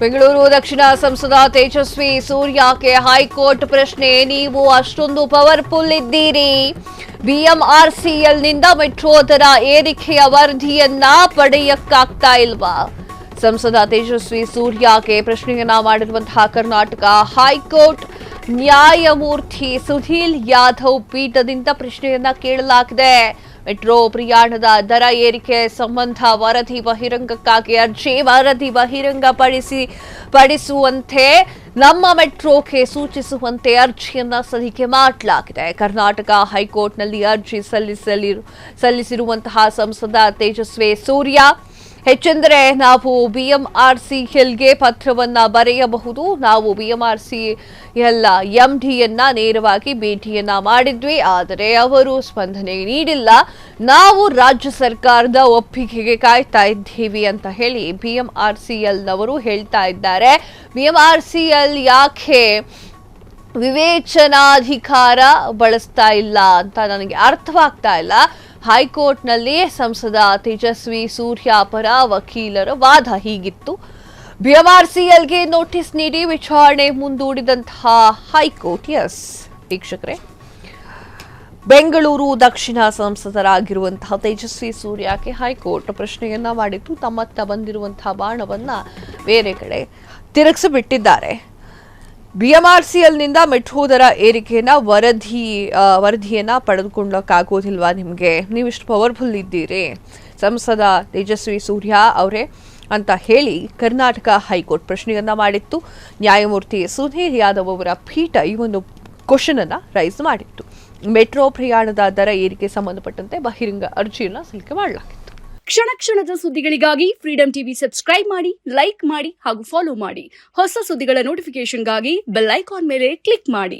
ಬೆಂಗಳೂರು ದಕ್ಷಿಣ ಸಂಸದ ತೇಜಸ್ವಿ ಸೂರ್ಯಕ್ಕೆ ಹೈಕೋರ್ಟ್ ಪ್ರಶ್ನೆ. ನೀವು ಅಷ್ಟೊಂದು ಪವರ್ಫುಲ್ ಇದ್ದೀರಿ, ಬಿಎಂಆರ್ಸಿಎಲ್ನಿಂದ ಮೆಟ್ರೋ ದರ ಏರಿಕೆಯ ವರದಿಯನ್ನ ಪಡೆಯಕ್ಕಾಗ್ತಾ ಇಲ್ವಾ? ಸಂಸದ ತೇಜಸ್ವಿ ಸೂರ್ಯಗೆ ಪ್ರಶ್ನೆಯನ್ನ ಮಾಡಿರುವಂತಹ ಕರ್ನಾಟಕ ಹೈಕೋರ್ಟ್ ನ್ಯಾಯಮೂರ್ತಿ ಸುನೀಲ್ ಯಾದವ್ ಪೀಠದಿಂದ ಪ್ರಶ್ನೆಯನ್ನ ಕೇಳಲಾಗಿದೆ. ಮೆಟ್ರೋ ಪ್ರಯಾಣದ ದರ ಏರಿಕೆ ಸಂಬಂಧ ವರದಿ ಬಹಿರಂಗಕ್ಕಾಗಿ ಅರ್ಜಿ ಪಡಿಸುವಂತೆ ನಮ್ಮ ಮೆಟ್ರೋಗೆ ಸೂಚಿಸುವಂತೆ ಅರ್ಜಿಯನ್ನ ಸಲ್ಲಿಕೆ ಮಾಡಲಾಗಿದೆ. ಕರ್ನಾಟಕ ಹೈಕೋರ್ಟ್ನಲ್ಲಿ ಅರ್ಜಿ ಸಲ್ಲಿಸಿರುವಂತಹ ಸಂಸದ ತೇಜಸ್ವಿ ಸೂರ್ಯ ಹೆಚ್ಚೆಂದರೆ ನಾವು ಬಿಎಂಆರ್ಸಿಎಲ್ಗೆ ಪತ್ರವನ್ನ ಬರೆಯಬಹುದು. ನಾವು ಬಿಎಂಆರ್ಸಿಎಲ್ ಎಂಡಿಯನ್ನ ನೇರವಾಗಿ ಭೇಟಿಯನ್ನ ಮಾಡಿದ್ವಿ, ಆದರೆ ಅವರು ಸ್ಪಂದನೆ ನೀಡಿಲ್ಲ. ನಾವು ರಾಜ್ಯ ಸರ್ಕಾರದ ಒಪ್ಪಿಗೆಗೆ ಕಾಯ್ತಾ ಇದ್ದೀವಿ ಅಂತ ಹೇಳಿ ಬಿಎಂಆರ್ಸಿಎಲ್ನವರು ಹೇಳ್ತಾ ಇದ್ದಾರೆ. ಬಿಎಂಆರ್ಸಿಎಲ್ ಯಾಕೆ ವಿವೇಚನಾಧಿಕಾರ ಬಳಸ್ತಾ ಇಲ್ಲ ಅಂತ ನನಗೆ ಅರ್ಥವಾಗ್ತಾ ಇಲ್ಲ. ಹೈಕೋರ್ಟ್ನಲ್ಲಿ ಸಂಸದ ತೇಜಸ್ವಿ ಸೂರ್ಯ ಪರ ವಕೀಲರ ವಾದ ಹೀಗಿತ್ತು. ಬಿಎಂಆರ್ಸಿಎಲ್ಗೆ ನೋಟಿಸ್ ನೀಡಿ ವಿಚಾರಣೆ ಮುಂದೂಡಿದಂತಹ ಹೈಕೋರ್ಟ್. ಎಸ್ ವೀಕ್ಷಕರೇ, ಬೆಂಗಳೂರು ದಕ್ಷಿಣ ಸಂಸದರಾಗಿರುವಂತಹ ತೇಜಸ್ವಿ ಸೂರ್ಯಕ್ಕೆ ಹೈಕೋರ್ಟ್ ಪ್ರಶ್ನೆಯನ್ನ ಮಾಡಿದ್ದು, ತಮ್ಮತ್ತ ಬಂದಿರುವಂತಹ ಬಾಣವನ್ನ ಬೇರೆ ಕಡೆ ತಿರುಗಿಸಿಬಿಟ್ಟಿದ್ದಾರೆ. ಬಿಎಂಆರ್ಸಿಎಲ್ನಿಂದ ಮೆಟ್ರೋ ದರ ಏರಿಕೆಯನ್ನ ವರದಿಯನ್ನ ಪಡೆದುಕೊಳ್ಳೋಕ್ಕಾಗೋದಿಲ್ವಾ ನಿಮಗೆ? ನೀವಿಷ್ಟು ಪವರ್ಫುಲ್ ಇದ್ದೀರಿ, ಸಂಸದ ತೇಜಸ್ವಿ ಸೂರ್ಯ ಅವರೇ ಅಂತ ಹೇಳಿ ಕರ್ನಾಟಕ ಹೈಕೋರ್ಟ್ ಪ್ರಶ್ನೆಯನ್ನ ಮಾಡಿತ್ತು. ನ್ಯಾಯಮೂರ್ತಿ ಸುನೀಲ್ ಯಾದವ್ ಅವರ ಪೀಠ ಈ ಒಂದು ಕ್ವಶನ್ ಅನ್ನ ರೈಸ್ ಮಾಡಿತ್ತು. ಮೆಟ್ರೋ ಪ್ರಯಾಣದ ದರ ಏರಿಕೆ ಸಂಬಂಧಪಟ್ಟಂತೆ ಬಹಿರಂಗ ಅರ್ಜಿಯನ್ನ ಸಲ್ಲಿಕೆ ಮಾಡಲಾಗಿತ್ತು. ಕ್ಷಣ ಕ್ಷಣದ ಸುದ್ದಿಗಳಿಗಾಗಿ ಫ್ರೀಡಂ ಟಿವಿ ಸಬ್ಸ್ಕ್ರೈಬ್ ಮಾಡಿ, ಲೈಕ್ ಮಾಡಿ ಹಾಗೂ ಫಾಲೋ ಮಾಡಿ. ಹೊಸ ಸುದ್ದಿಗಳ ನೋಟಿಫಿಕೇಶನ್ಗಾಗಿ ಬೆಲ್ ಐಕಾನ್ ಮೇಲೆ ಕ್ಲಿಕ್ ಮಾಡಿ.